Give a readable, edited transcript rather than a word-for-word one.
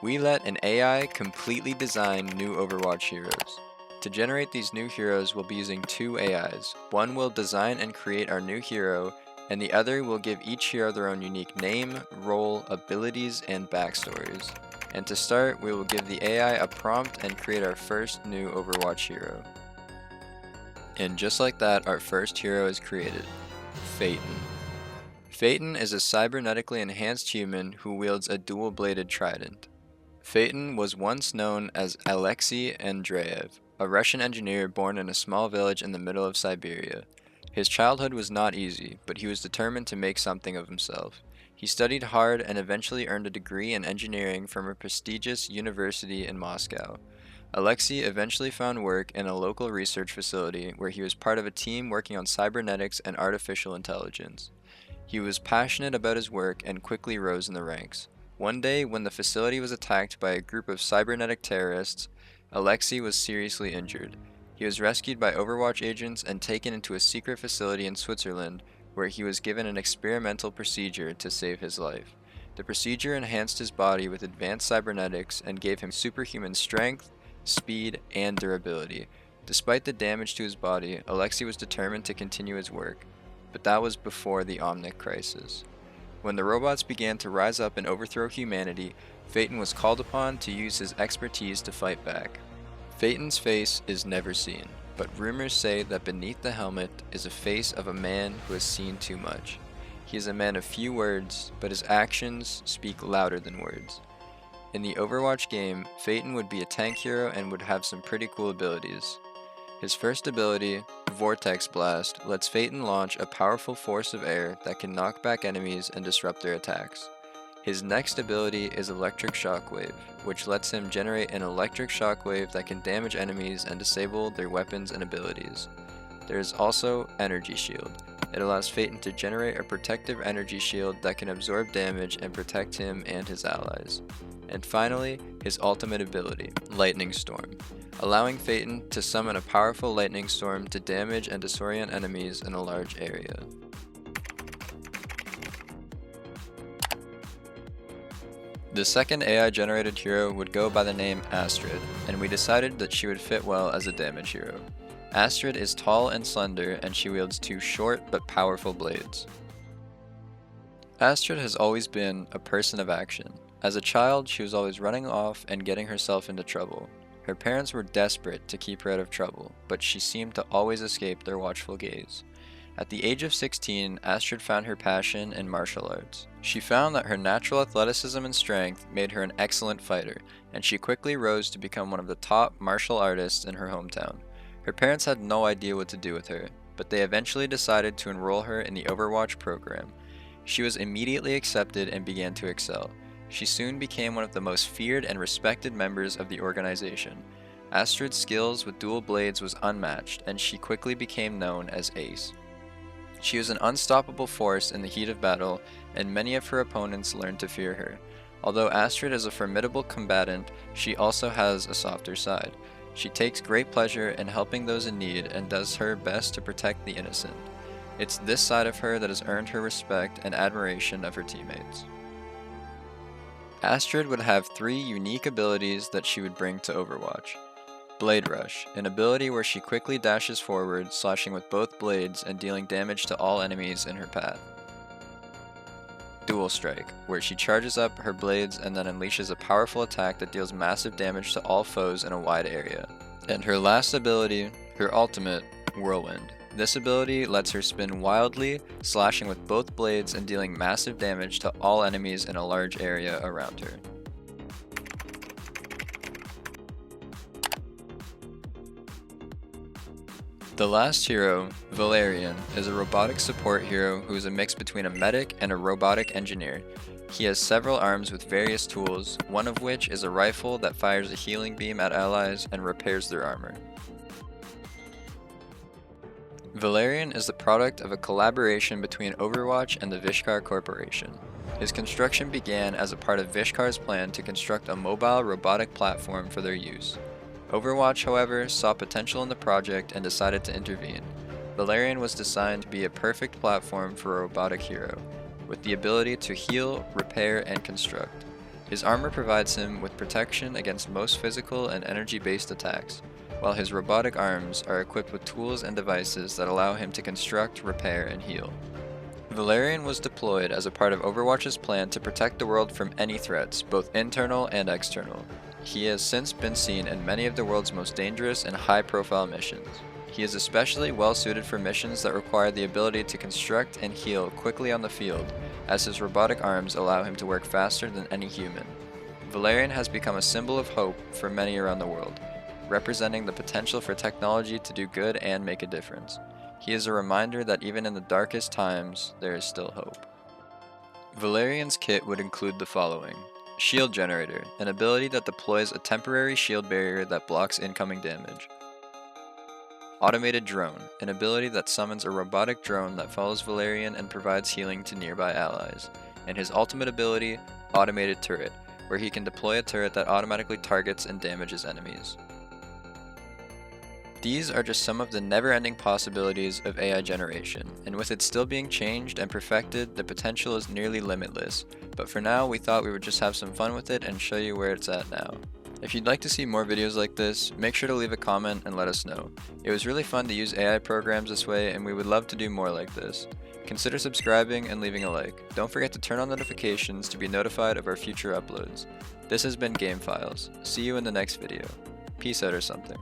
We let an AI completely design new Overwatch heroes. To generate these new heroes, we'll be using two AIs. One will design and create our new hero, and the other will give each hero their own unique name, role, abilities, and backstories. And to start, we will give the AI a prompt and create our first new Overwatch hero. And just like that, our first hero is created, Phaeton. Phaeton is a cybernetically enhanced human who wields a dual-bladed trident. Phaeton was once known as Alexei Andreev, a Russian engineer born in a small village in the middle of Siberia. His childhood was not easy, but he was determined to make something of himself. He studied hard and eventually earned a degree in engineering from a prestigious university in Moscow. Alexei eventually found work in a local research facility where he was part of a team working on cybernetics and artificial intelligence. He was passionate about his work and quickly rose in the ranks. One day, when the facility was attacked by a group of cybernetic terrorists, Alexei was seriously injured. He was rescued by Overwatch agents and taken into a secret facility in Switzerland, where he was given an experimental procedure to save his life. The procedure enhanced his body with advanced cybernetics and gave him superhuman strength, speed, and durability. Despite the damage to his body, Alexei was determined to continue his work, but that was before the Omnic crisis. When the robots began to rise up and overthrow humanity, Phaeton was called upon to use his expertise to fight back. Phaeton's face is never seen, but rumors say that beneath the helmet is a face of a man who has seen too much. He is a man of few words, but his actions speak louder than words. In the Overwatch game, Phaeton would be a tank hero and would have some pretty cool abilities. His first ability, Vortex Blast, lets Phaeton launch a powerful force of air that can knock back enemies and disrupt their attacks. His next ability is Electric Shockwave, which lets him generate an electric shockwave that can damage enemies and disable their weapons and abilities. There is also Energy Shield. It allows Phaeton to generate a protective energy shield that can absorb damage and protect him and his allies. And finally, his ultimate ability, Lightning Storm, allowing Phaeton to summon a powerful lightning storm to damage and disorient enemies in a large area. The second AI-generated hero would go by the name Astrid, and we decided that she would fit well as a damage hero. Astrid is tall and slender, and she wields two short but powerful blades. Astrid has always been a person of action. As a child, she was always running off and getting herself into trouble. Her parents were desperate to keep her out of trouble, but she seemed to always escape their watchful gaze. At the age of 16, Astrid found her passion in martial arts. She found that her natural athleticism and strength made her an excellent fighter, and she quickly rose to become one of the top martial artists in her hometown. Her parents had no idea what to do with her, but they eventually decided to enroll her in the Overwatch program. She was immediately accepted and began to excel. She soon became one of the most feared and respected members of the organization. Astrid's skills with dual blades was unmatched, and she quickly became known as Ace. She was an unstoppable force in the heat of battle, and many of her opponents learned to fear her. Although Astrid is a formidable combatant, she also has a softer side. She takes great pleasure in helping those in need and does her best to protect the innocent. It's this side of her that has earned her respect and admiration of her teammates. Astrid would have three unique abilities that she would bring to Overwatch. Blade Rush, an ability where she quickly dashes forward, slashing with both blades and dealing damage to all enemies in her path. Dual Strike, where she charges up her blades and then unleashes a powerful attack that deals massive damage to all foes in a wide area. And her last ability, her ultimate, Whirlwind. This ability lets her spin wildly, slashing with both blades and dealing massive damage to all enemies in a large area around her. The last hero, Valerian, is a robotic support hero who is a mix between a medic and a robotic engineer. He has several arms with various tools, one of which is a rifle that fires a healing beam at allies and repairs their armor. Valerian is the product of a collaboration between Overwatch and the Vishkar Corporation. His construction began as a part of Vishkar's plan to construct a mobile robotic platform for their use. Overwatch, however, saw potential in the project and decided to intervene. Valerian was designed to be a perfect platform for a robotic hero, with the ability to heal, repair, and construct. His armor provides him with protection against most physical and energy-based attacks, while his robotic arms are equipped with tools and devices that allow him to construct, repair, and heal. Valerian was deployed as a part of Overwatch's plan to protect the world from any threats, both internal and external. He has since been seen in many of the world's most dangerous and high-profile missions. He is especially well suited for missions that require the ability to construct and heal quickly on the field, as his robotic arms allow him to work faster than any human. Valerian has become a symbol of hope for many around the world, representing the potential for technology to do good and make a difference. He is a reminder that even in the darkest times, there is still hope. Valerian's kit would include the following: Shield Generator, an ability that deploys a temporary shield barrier that blocks incoming damage. Automated Drone, an ability that summons a robotic drone that follows Valerian and provides healing to nearby allies. And his ultimate ability, Automated Turret, where he can deploy a turret that automatically targets and damages enemies. These are just some of the never-ending possibilities of AI generation, and with it still being changed and perfected, the potential is nearly limitless, but for now we thought we would just have some fun with it and show you where it's at now. If you'd like to see more videos like this, make sure to leave a comment and let us know. It was really fun to use AI programs this way, and we would love to do more like this. Consider subscribing and leaving a like. Don't forget to turn on notifications to be notified of our future uploads. This has been Game Files. See you in the next video. Peace out or something.